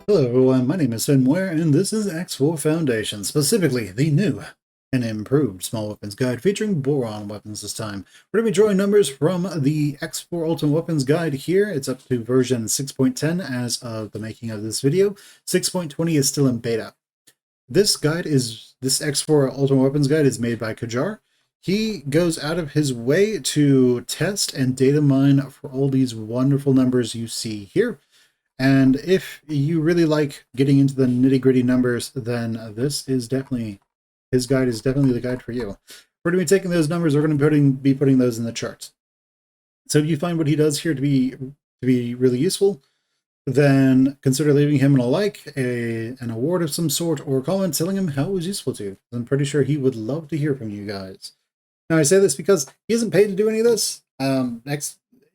Hello everyone, my name is Muir, and this is X4 Foundation, specifically the new and improved small weapons guide featuring Boron weapons this time. We're going to be drawing numbers from the X4 Ultimate Weapons Guide here. It's up to version 6.10 as of the making of this video. 6.20 is still in beta. This X4 Ultimate Weapons Guide is made by Kajar. He goes out of his way to test and data mine for all these wonderful numbers you see here. And if you really like getting into the nitty-gritty numbers, then his guide is definitely the guide for you. We're going to be taking those numbers, we're going to be putting those in the charts. So if you find what he does here to be really useful, then consider leaving him an award of some sort, or a comment telling him how it was useful to you. I'm pretty sure he would love to hear from you guys. Now, I say this because he isn't paid to do any of this.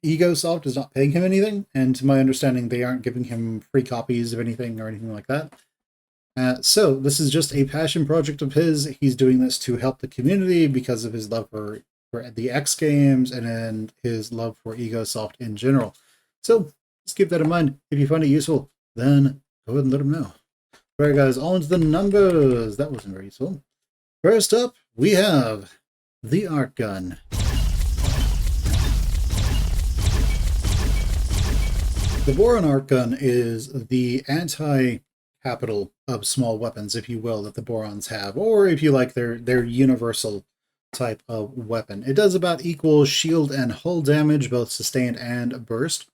EgoSoft is not paying him anything, and to my understanding, they aren't giving him free copies of anything or anything like that. So this is just a passion project of his. He's doing this to help the community because of his love for the X games and his love for EgoSoft in general. So just keep that in mind. If you find it useful, then go ahead and let him know. All right, guys, on to the numbers. That wasn't very useful. First up, we have the arc gun. The Boron arc gun is the anti-capital of small weapons, if you will, that the Borons have, or if you like, their universal type of weapon. It does about equal shield and hull damage, both sustained and burst.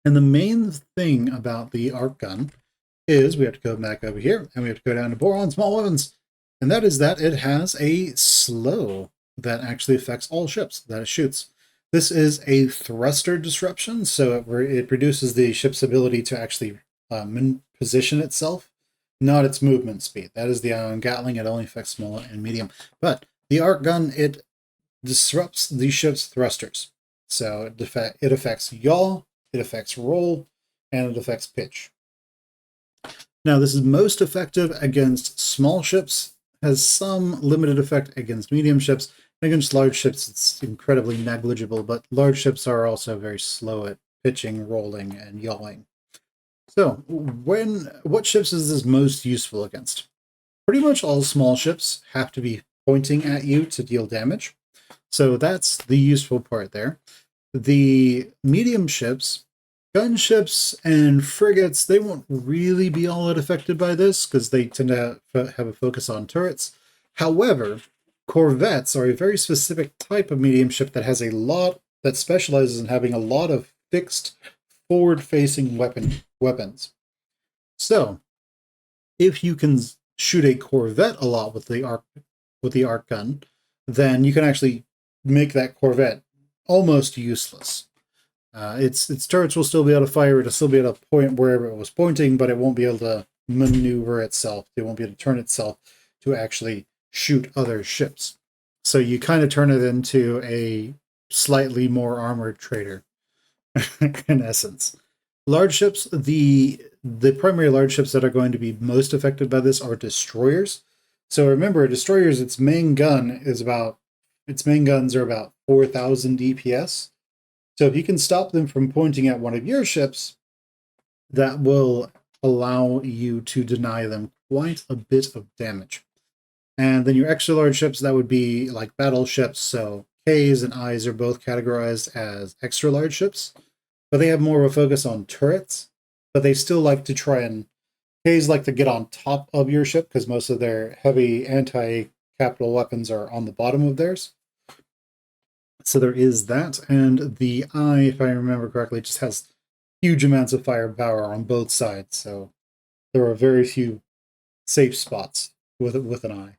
And the main thing about the arc gun is we have to go back over here, and we have to go down to Boron small weapons, and that is that it has a slow that actually affects all ships that it shoots. This is a thruster disruption, so it reduces the ship's ability to actually position itself, not its movement speed. That is the ion Gatling. It only affects small and medium. But the arc gun, it disrupts the ship's thrusters. So it affects yaw, it affects roll, and it affects pitch. Now, this is most effective against small ships, has some limited effect against medium ships. Against large ships, it's incredibly negligible, but large ships are also very slow at pitching, rolling, and yawing. So, what ships is this most useful against? Pretty much all small ships have to be pointing at you to deal damage. So that's the useful part there. The medium ships, gunships, and frigates, they won't really be all that affected by this because they tend to have a focus on turrets. However, corvettes are a very specific type of medium ship that specializes in having a lot of fixed forward-facing weapons. So, if you can shoot a corvette a lot with the arc gun, then you can actually make that corvette almost useless. Its turrets will still be able to fire. It'll still be able to point wherever it was pointing, but it won't be able to maneuver itself. It won't be able to turn itself to actually shoot other ships. So you kind of turn it into a slightly more armored trader, in essence. Large ships, the primary large ships that are going to be most affected by this are destroyers. So remember, destroyers, its main guns are about 4,000 DPS. So if you can stop them from pointing at one of your ships, that will allow you to deny them quite a bit of damage. And then your extra large ships, that would be like battleships. So Ks and Is are both categorized as extra large ships, but they have more of a focus on turrets. But they still like to Ks like to get on top of your ship because most of their heavy anti-capital weapons are on the bottom of theirs. So there is that. And the I, if I remember correctly, just has huge amounts of firepower on both sides. So there are very few safe spots with an I.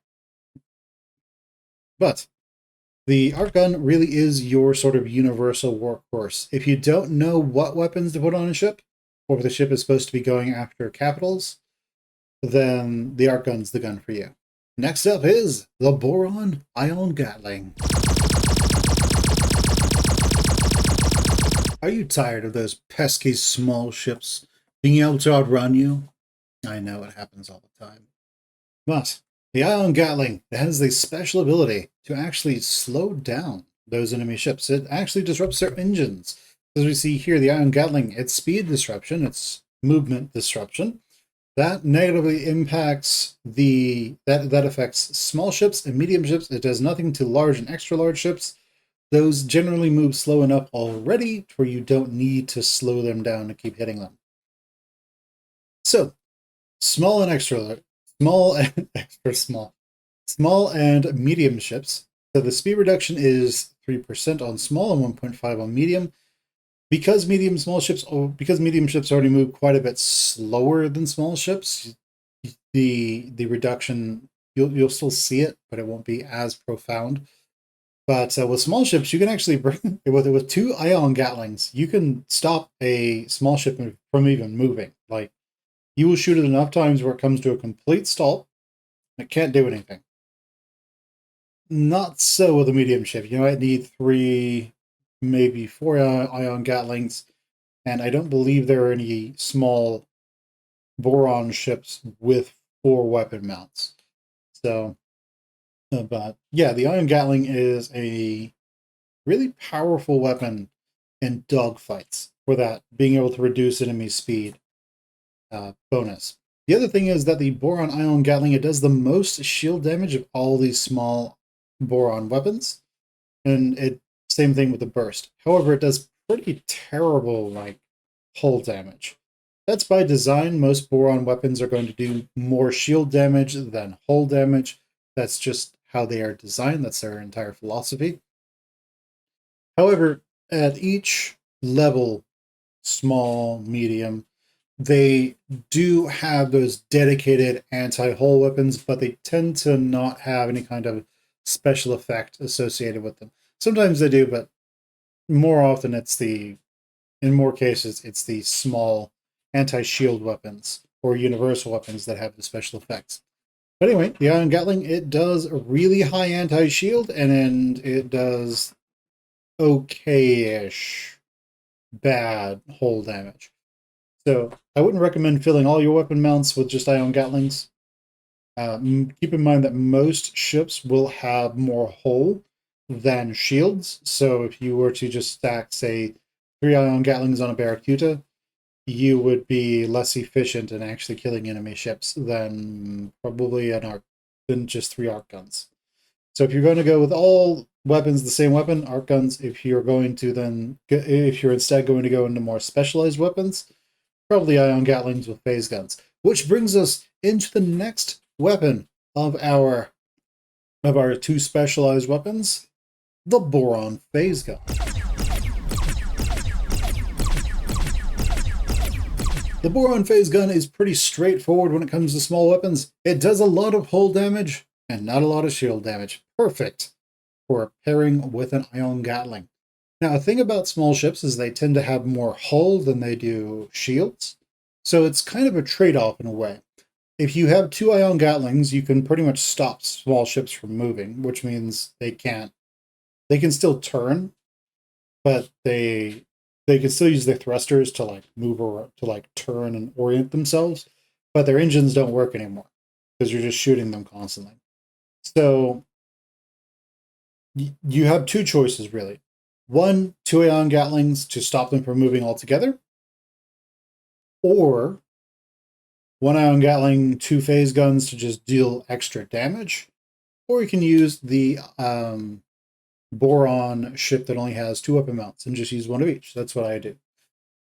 But the arc gun really is your sort of universal workhorse. If you don't know what weapons to put on a ship, or if the ship is supposed to be going after capitals, then the arc gun's the gun for you. Next up is the Boron Ion Gatling. Are you tired of those pesky small ships being able to outrun you? I know it happens all the time. But the Ion Gatling has the special ability to actually slow down those enemy ships. It actually disrupts their engines. As we see here, the Ion Gatling, it's speed disruption, it's movement disruption, That negatively impacts that affects small ships and medium ships. It does nothing to large and extra large ships. Those generally move slow enough already where you don't need to slow them down to keep hitting them. So, small and extra large, small and extra small, small and medium ships. So the speed reduction is 3% on small and 1.5 on medium. Because medium ships already move quite a bit slower than small ships, the reduction you'll still see it, but it won't be as profound. But with small ships, you can actually bring with two ion gatlings, you can stop a small ship from even moving. Like you will shoot it enough times where it comes to a complete stall. It can't do anything. Not so with a medium ship. You might need 3, maybe 4 ion gatlings, and I don't believe there are any small Boron ships with 4 weapon mounts. So, but yeah, the ion gatling is a really powerful weapon in dogfights for that being able to reduce enemy speed bonus. The other thing is that the Boron ion gatling, it does the most shield damage of all these small Boron weapons, and it same thing with the burst. However, it does pretty terrible like hull damage. That's by design. Most Boron weapons are going to do more shield damage than hull damage. That's just how they are designed. That's their entire philosophy. However, at each level, small, medium, they do have those dedicated anti-hull weapons, but they tend to not have any kind of special effect associated with them. Sometimes they do, but more often in more cases, it's the small anti-shield weapons or universal weapons that have the special effects. But anyway, the Ion Gatling, it does really high anti-shield, and then it does okay-ish bad hull damage. So I wouldn't recommend filling all your weapon mounts with just Ion Gatlings. Keep in mind that most ships will have more hull than shields. So if you were to just stack, say, 3 Ion Gatlings on a Barracuda, you would be less efficient in actually killing enemy ships than probably than just 3 arc guns. So if you're going to go with all weapons the same weapon, arc guns. If you're instead going to go into more specialized weapons, probably Ion Gatlings with phase guns. Which brings us into the next weapon of our 2 specialized weapons, the Boron phase gun. The Boron phase gun is pretty straightforward when it comes to small weapons. It does a lot of hull damage and not a lot of shield damage. Perfect for pairing with an Ion Gatling. Now, the thing about small ships is they tend to have more hull than they do shields. So it's kind of a trade-off in a way. If you have 2 Ion Gatlings, you can pretty much stop small ships from moving, which means they can still turn, but they can still use their thrusters to like move or to like turn and orient themselves, but their engines don't work anymore because you're just shooting them constantly. So you have 2 choices really. 1, 2 Ion Gatlings to stop them from moving altogether, or 1 Ion Gatling, 2 phase guns to just deal extra damage, or you can use the Boron ship that only has 2 weapon mounts and just use 1 of each. That's what I do.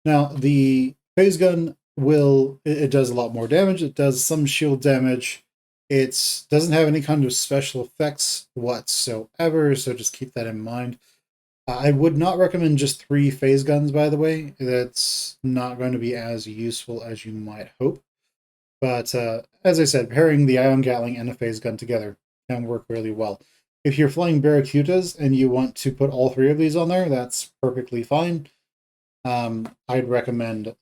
Now, the phase gun it does a lot more damage. It does some shield damage. It doesn't have any kind of special effects whatsoever, so just keep that in mind. I would not recommend just 3 phase guns, by the way. That's not going to be as useful as you might hope. But as I said, pairing the Ion Gatling and a phase gun together can work really well. If you're flying Barracudas and you want to put all 3 of these on there, that's perfectly fine. I'd recommend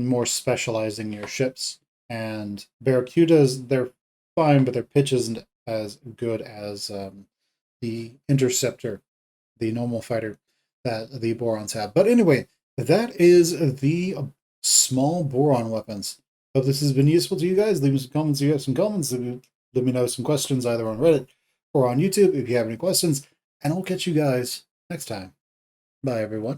more specializing your ships. And Barracudas, they're fine, but their pitch isn't as good as the Interceptor, the normal fighter that the Borons have. But anyway, that is the small Boron weapons. Hope this has been useful to you guys. Leave me some comments if you have some comments. Let me know some questions either on Reddit or on YouTube if you have any questions. And I'll catch you guys next time. Bye, everyone.